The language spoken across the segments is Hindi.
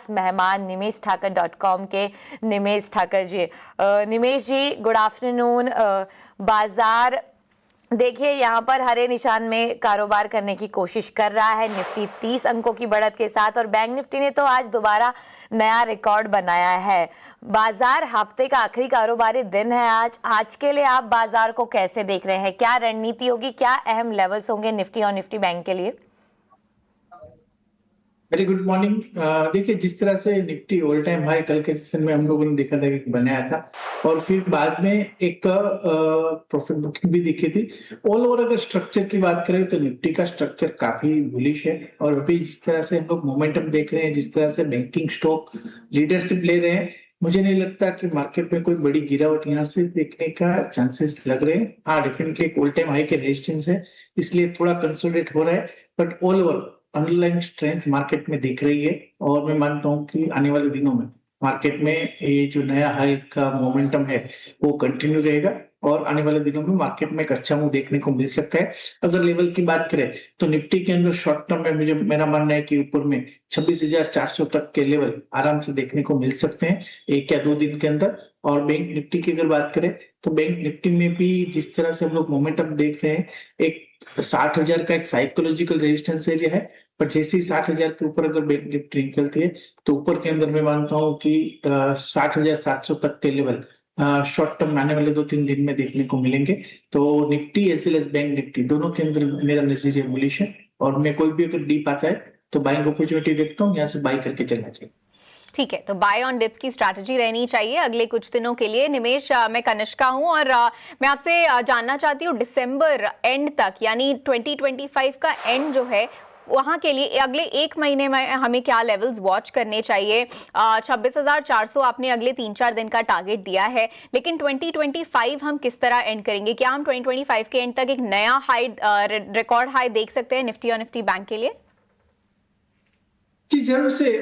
खास मेहमान nimeshthakar.com के निमेश ठाकर जी। निमेश जी, गुड आफ्टरनून। बाजार देखिए यहाँ पर हरे निशान में कारोबार करने की कोशिश कर रहा है, निफ्टी 30 अंकों की बढ़त के साथ, और बैंक निफ्टी ने तो आज दोबारा नया रिकॉर्ड बनाया है। बाजार हफ्ते का आखिरी कारोबारी दिन है आज के लिए आप बाजार को कैसे देख रहे हैं? क्या रणनीति होगी, क्या अहम लेवल्स होंगे निफ्टी और निफ्टी बैंक के लिए? Very good morning. देखिए, जिस तरह से निफ्टी ऑल टाइम हाई कल के सेशन में हम लोगों ने देखा था कि बनाया था, और फिर बाद में एक प्रॉफिट बुकिंग भी दिखी थी। ऑल ओवर अगर स्ट्रक्चर की बात करें तो निफ्टी का स्ट्रक्चर काफी बुलिश है, और अभी जिस तरह से हम लोग मोमेंटम देख रहे हैं, जिस तरह से बैंकिंग स्टॉक लीडरशिप ले रहे हैं, मुझे नहीं लगता कि मार्केट में कोई बड़ी गिरावट यहाँ से देखने का चांसेस लग रहे हैं। हाँ, डेफिनेटली एक ऑल टाइम हाई के रेजिस्टेंस है, इसलिए थोड़ा कंसोलिडेट हो रहा है, but all over underline strength market में दिख रही है। और मैं मानता हूं कि आने वाले दिनों में मार्केट में ये जो नया हाई का मोमेंटम है वो कंटिन्यू रहेगा, और आने वाले दिनों में मार्केट में एक अच्छा मूव देखने को मिल सकता है। अगर लेवल की बात करें तो निफ्टी के अंदर शॉर्ट टर्म में मेरा मानना है कि ऊपर में 26,400 तक के लेवल आराम से देखने को मिल सकते हैं 1 या 2 दिन के अंदर। और बैंक निफ्टी की अगर बात करें तो बैंक निफ्टी में भी जिस तरह से हम लोग मोमेंटम देख रहे हैं, एक 60,000 का एक साइकोलॉजिकल रेजिस्टेंस एरिया है, पर जैसे ही 60,000 के ऊपर अगर बैंक निफ्टी निकलती है तो ऊपर के अंदर मैं मानता हूं कि 60,700 तक के लेवल शॉर्ट टर्म आने वाले 2-3 दिन में देखने को मिलेंगे। तो Nifty as well as bank Nifty दोनों के अंदर मेरा नजरिया बुलिश है, और मैं कोई भी अगर डीप आता है तो बाइंग अपॉर्चुनिटी देखता हूँ, यहाँ से बाई करके चलना चाहिए। ठीक है, तो बाय ऑन डिप्स की स्ट्रैटेजी रहनी चाहिए अगले कुछ दिनों के लिए। निमेश, मैं कनिष्का हूं और मैं आपसे जानना चाहती हूं दिसंबर एंड तक, यानी 2025 का एंड जो है वहां के लिए अगले 1 महीने में हमें क्या लेवल्स वॉच करने चाहिए? 26,400 आपने अगले 3-4 दिन का टारगेट दिया है, लेकिन 2025 हम किस तरह एंड करेंगे? क्या हम 2025 के एंड तक एक नया हाई, रिकॉर्ड हाई देख सकते हैं निफ्टी और निफ्टी बैंक के लिए? जी जरूर से।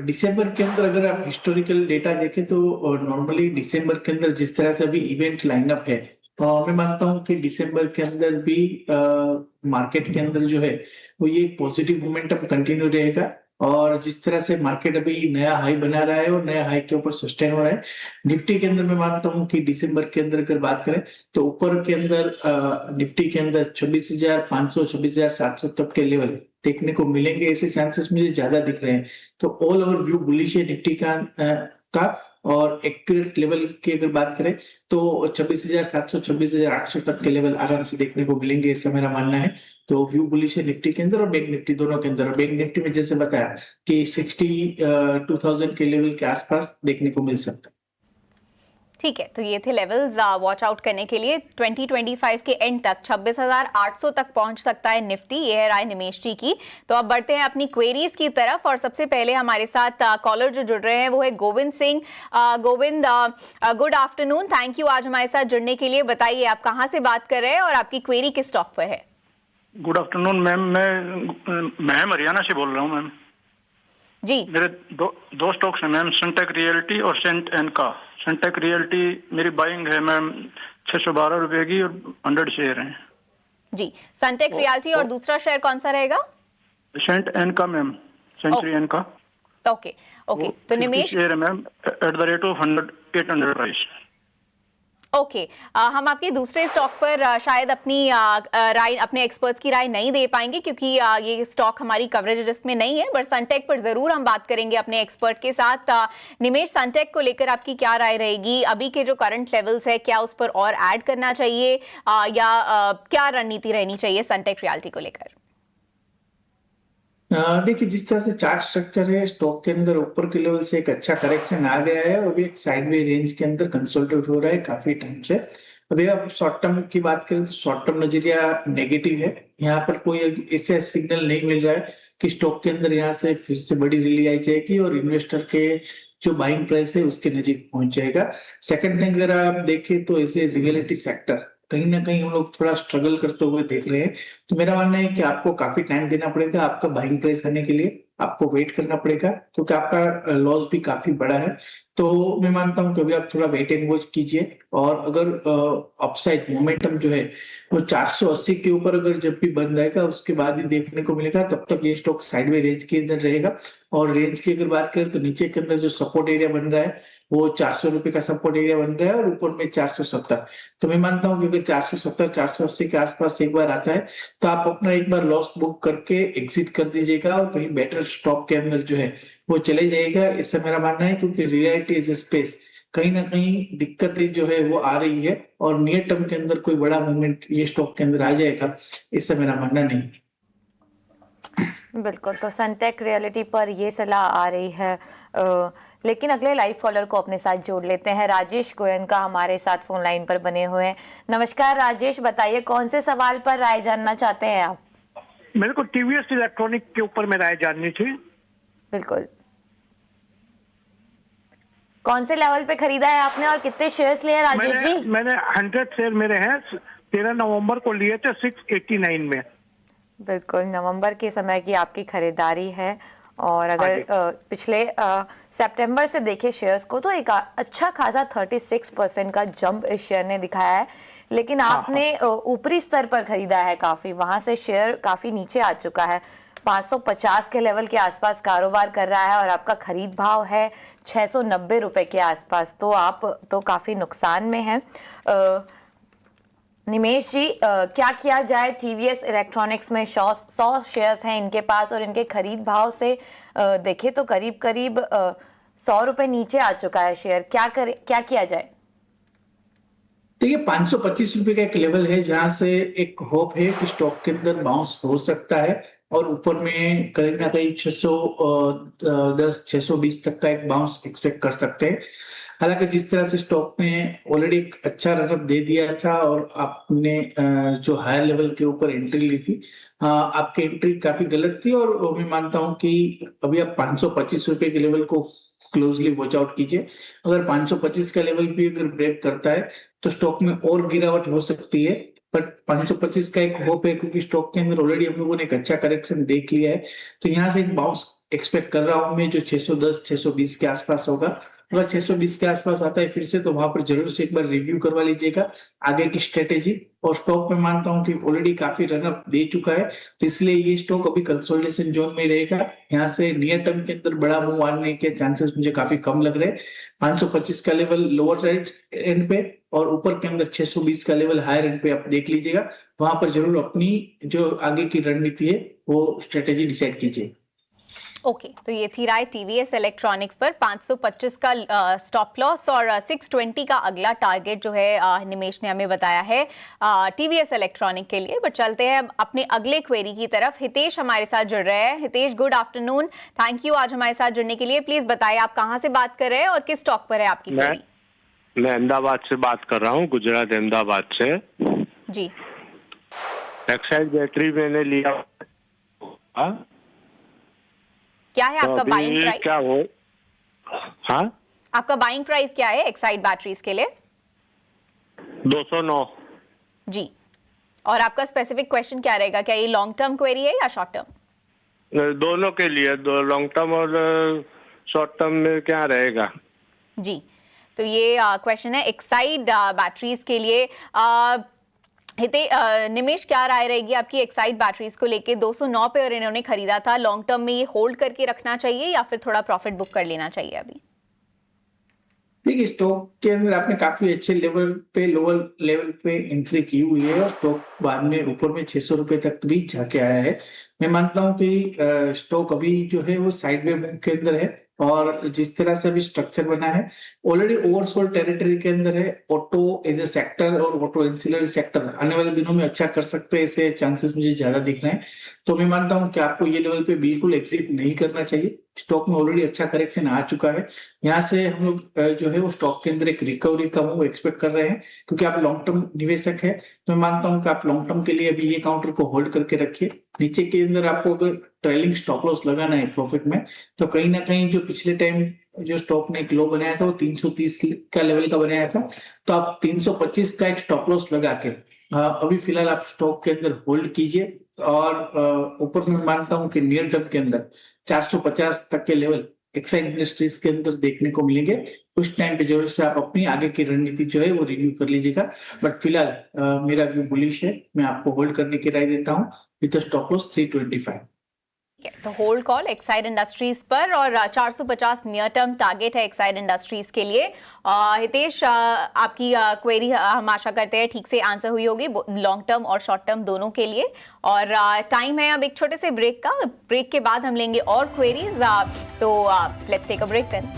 दिसंबर के अंदर अगर आप हिस्टोरिकल डेटा देखें तो नॉर्मली दिसंबर के अंदर जिस तरह से अभी इवेंट लाइनअप है, मैं मानता हूं कि दिसंबर के अंदर भी मार्केट के अंदर जो है वो ये पॉजिटिव मोमेंटम कंटिन्यू रहेगा। और जिस तरह से मार्केट अभी नया हाई बना रहा है और नया हाई के ऊपर सस्टेन हो रहा है, निफ्टी के अंदर मैं मानता हूं कि दिसंबर के अंदर अगर बात करें तो ऊपर के अंदर निफ्टी के अंदर 26,500 26,700 तक के लेवल देखने को मिलेंगे, ऐसे चांसेस मुझे ज्यादा दिख रहे हैं। तो ऑल ओवर व्यू बुलिश है निफ्टी का। और एक्यूरेट लेवल की अगर बात करें तो 26,700 26,800 तक के लेवल आराम से देखने को मिलेंगे, ऐसा मेरा मानना है। तो व्यू बुलिश है निफ्टी के अंदर और बैंक निफ्टी दोनों के अंदर। बैंक निफ्टी में जैसे बताया कि 62,000 के लेवल के आसपास देखने को मिल सकता है। ठीक है, तो ये थे लेवल्स वॉच आउट करने के लिए। 2025 के एंड तक 26,800 तक पहुंच सकता है निफ्टी, ये है राय निमेश जी की। तो अब बढ़ते हैं अपनी क्वेरीज की तरफ, और सबसे पहले हमारे साथ कॉलर जो जुड़ रहे हैं वो है Govind Singh. Govind, good afternoon, thank you आज हमारे साथ जुड़ने के लिए। बताइए आप कहाँ से बात कर रहे हैं और आपकी क्वेरी किस स्टॉक पर है? गुड आफ्टरनून मैम, मैं हरियाणा से बोल रहा हूँ मैम जी। मेरे दो स्टॉक्स हैं मैम, सनटेक रियल्टी और सेंट एनका। सनटेक रियल्टी मेरी बाइंग है मैम 612 रुपए की, और 100 शेयर हैं जी। सनटेक रियल्टी और दूसरा शेयर कौन सा रहेगा? सेंट एनका ma'am, Century Enka. Okay okay, तो निमेश शेयर है ma'am at the rate of 800 price. Okay, हम आपके दूसरे स्टॉक पर शायद अपनी राय, अपने एक्सपर्ट्स की राय नहीं दे पाएंगे क्योंकि ये स्टॉक हमारी कवरेज लिस्ट में नहीं है, बट सनटेक पर जरूर हम बात करेंगे अपने एक्सपर्ट के साथ। निमेश, सनटेक को लेकर आपकी क्या राय रहेगी? अभी के जो करंट लेवल्स है, क्या उस पर और ऐड करना चाहिए या क्या रणनीति रहनी चाहिए सनटेक रियल्टी को लेकर? देखिए, जिस तरह से चार्ट स्ट्रक्चर है स्टॉक के अंदर, ऊपर के लेवल से एक अच्छा करेक्शन आ गया है और अभी एक साइडवे रेंज के अंदर कंसोलिडेट हो रहा है काफी टाइम से। अभी आप शॉर्ट टर्म की बात करें तो शॉर्ट टर्म नजरिया नेगेटिव है। यहाँ पर कोई ऐसा सिग्नल नहीं मिल रहा है कि स्टॉक के अंदर यहाँ से फिर से बड़ी रैली आई जाएगी और इन्वेस्टर के जो बाइंग प्राइस है उसके नजीक पहुंच जाएगा। सेकंड थिंग, अगर आप देखें तो ऐसे रियलिटी सेक्टर कहीं ना कहीं हम लोग थोड़ा स्ट्रगल करते हुए देख रहे हैं। तो मेरा मानना है कि आपको काफी टाइम देना पड़ेगा आपका बाइंग प्राइस आने के लिए, आपको वेट करना पड़ेगा क्योंकि आपका लॉस भी काफी बड़ा है। तो मैं मानता हूं कि अभी आप थोड़ा वेट एंड वॉच कीजिए, और अगर अपसाइड मोमेंटम जो है वो 480 के ऊपर अगर जब भी बंद आएगा उसके बाद ही देखने को मिलेगा, तब तक ये स्टॉक साइडवे रेंज के अंदर रहेगा। और रेंज की अगर बात करें तो नीचे के अंदर जो सपोर्ट एरिया बन रहा है वो 400 रुपए का सपोर्ट एरिया बन रहा है और ऊपर में 470। तो मैं मानता हूँ कि अगर 470 480 के आसपास एक बार आता है तो आप अपना एक बार लॉस बुक करके एग्जिट कर दीजिएगा और कहीं बेटर स्टॉक के अंदर जो है वो चले जाएगा, ऐसा मेरा मानना है। क्योंकि रियलिटी इज स्पेस, कहीं ना कहीं दिक्कतें जो है वो आ रही है और नियर टर्म के अंदर कोई बड़ा मूवमेंट ये स्टॉक के अंदर आ जाएगा, इससे मेरा मानना नहीं। बिल्कुल, तो सनटेक रियलिटी पर ये सलाह आ रही है। लेकिन अगले लाइव कॉलर को अपने साथ जोड़ लेते हैं। राजेश गोयनका हमारे साथ फोन लाइन पर बने हुए हैं। नमस्कार राजेश, बताइए कौन से सवाल पर राय जानना चाहते हैं आप? मेरे को टीवीएस इलेक्ट्रॉनिक के ऊपर में राय जाननी थी। बिल्कुल, कौन से लेवल पे खरीदा है आपने और कितने शेयर्स लिए राजेश जी? मैंने 100 शेयर मेरे हैं, 13 नवंबर को लिए थे 689 में। बिल्कुल, नवंबर के समय की आपकी खरीदारी है। और अगर पिछले सितंबर से देखें शेयर्स को तो एक अच्छा खासा 36% का जंप इस शेयर ने दिखाया है। लेकिन आपने ऊपरी स्तर पर खरीदा है काफी, वहां से शेयर काफी नीचे आ चुका है, 550 के लेवल के आसपास कारोबार कर रहा है और आपका खरीद भाव है 690 रुपए के आसपास। तो आप तो काफी नुकसान में हैं। निमेश जी, क्या किया जाए? टीवीएस इलेक्ट्रॉनिक्स में 100 शेयर्स हैं इनके पास और इनके खरीद भाव से देखें तो करीब करीब 100 रुपए नीचे आ चुका है शेयर। क्या किया जाए? देखिए 525 रुपए का एक लेवल है जहां से एक होप है कि स्टॉक के अंदर बाउंस हो सकता है और ऊपर में कहीं ना कहीं 610 620 तक का एक बाउंस एक्सपेक्ट कर सकते हैं। हालांकि जिस तरह से स्टॉक ने ऑलरेडी एक अच्छा रनअप दे दिया था और आपने जो हायर लेवल के ऊपर एंट्री ली थी, आपकी एंट्री काफी गलत थी और मैं मानता हूं कि अभी आप 525 रुपए के लेवल को क्लोजली वॉच आउट कीजिए। अगर 525 का लेवल भी अगर ब्रेक करता है तो स्टॉक में और गिरावट हो सकती है, बट 525 का एक होप है क्योंकि स्टॉक के अंदर ऑलरेडी हम लोगों ने एक अच्छा करेक्शन देख लिया है। तो यहाँ से एक बाउंस एक्सपेक्ट कर रहा हूं मैं जो 610 620 के आसपास होगा। अगर 620 के आसपास आता है फिर से तो वहां पर जरूर से एक बार रिव्यू करवा लीजिएगा आगे की स्ट्रेटेजी। और स्टॉक में मानता हूं कि ऑलरेडी काफी रनअप दे चुका है तो इसलिए ये स्टॉक अभी कंसोलिडेशन जोन में रहेगा। यहाँ से नियर टर्म के अंदर बड़ा मूव आने के चांसेस मुझे काफी कम लग रहे हैं। 525 का लेवल लोअर साइड एंड पे और ऊपर के अंदर 620 का लेवल हायर एंड पे आप देख लीजिएगा। वहां पर जरूर अपनी जो आगे की रणनीति है वो स्ट्रेटेजी डिसाइड कीजिए। ओके, तो ये थी राय टीवीएस इलेक्ट्रॉनिक्स पर। 525 का स्टॉप लॉस और 620 का अगला टारगेट जो है निमेश ने हमें बताया है टीवीएस इलेक्ट्रॉनिक के लिए। बट चलते हैं अपने अगले क्वेरी की तरफ। हितेश हमारे साथ जुड़ रहे हैं। Hitesh, good afternoon, thank you आज हमारे साथ जुड़ने के लिए। प्लीज बताइए आप कहाँ से बात कर रहे हैं और किस स्टॉक पर है आपकी क्वेरी? मैं अहमदाबाद से बात कर रहा हूँ, गुजरात अहमदाबाद से जी। एक्साइड बैटरी मैंने लिया। क्या है आपका बाइंग प्राइस? क्या हो? हाँ, आपका बाइंग प्राइस क्या है एक्साइड बैटरीज के लिए? 209 जी। और आपका स्पेसिफिक क्वेश्चन क्या रहेगा? क्या ये लॉन्ग टर्म क्वेरी है या शॉर्ट टर्म? दोनों के लिए, दो लॉन्ग टर्म और शॉर्ट टर्म में क्या रहेगा? जी, तो ये क्वेश्चन है एक्साइड बैटरीज के लिए। निमेश, क्या राय रहेगी आपकी एक्साइड बैटरीज को लेके? 209 पे और इन्होंने खरीदा था, लॉन्ग टर्म में ये होल्ड करके रखना चाहिए या फिर थोड़ा प्रॉफिट बुक कर लेना चाहिए अभी? देखिए स्टॉक के अंदर आपने काफी अच्छे लेवल पे लोअर लेवल पे एंट्री की हुई है और स्टॉक बाद में ऊपर में 600 रुपए तक भी जाके आया है। मैं मानता हूं कि स्टॉक अभी जो है वो साइडवे मूव के अंदर है और जिस तरह से अभी स्ट्रक्चर बना है ऑलरेडी ओवरसोल्ड टेरिटरी के अंदर है। ऑटो एज ए सेक्टर और ऑटो एंसिलरी सेक्टर आने वाले दिनों में अच्छा कर सकते हैं, ऐसे चांसेस मुझे ज्यादा दिख रहे हैं। तो मैं मानता हूं कि आपको ये लेवल पे बिल्कुल एग्जिट नहीं करना चाहिए। स्टॉक में ऑलरेडी अच्छा करेक्शन आ चुका है। यहाँ से हम लोग जो है वो स्टॉक के अंदर एक रिकवरी का मूव एक्सपेक्ट कर रहे हैं क्योंकि आप लॉन्ग टर्म निवेशक है। तो मैं मानता हूं कि आप लॉन्ग टर्म के लिए अभी ये काउंटर को होल्ड करके रखिए। नीचे के अंदर आपको अगर ट्रेलिंग स्टॉप लॉस लगाना है प्रॉफिट में तो कहीं ना कहीं जो पिछले टाइम जो स्टॉक ने एक लो बनाया था वो 330 का लेवल का बनाया था, तो आप 325 का एक स्टॉप लॉस लगा के अभी फिलहाल आप स्टॉक के अंदर होल्ड कीजिए। और ऊपर में मानता हूं कि नियर टर्म के अंदर 450 तक के लेवल एक्साइड इंडस्ट्रीज के अंदर देखने को मिलेंगे। उस टाइम पे जरूर से आप अपनी आगे की रणनीति जो है वो रिव्यू कर लीजिएगा। बट फिलहाल मेरा व्यू बुलिश है, मैं आपको होल्ड करने की राय देता हूँ विद स्टॉप लॉस 325। तो होल्ड कॉल एक्साइड इंडस्ट्रीज पर और 450 नियर टर्म टारगेट है एक्साइड इंडस्ट्रीज के लिए। हितेश, आपकी क्वेरी हम आशा करते हैं ठीक से आंसर हुई होगी लॉन्ग टर्म और शॉर्ट टर्म दोनों के लिए। और टाइम है अब एक छोटे से ब्रेक का। ब्रेक के बाद हम लेंगे और क्वेरीज। तो let's take a break then.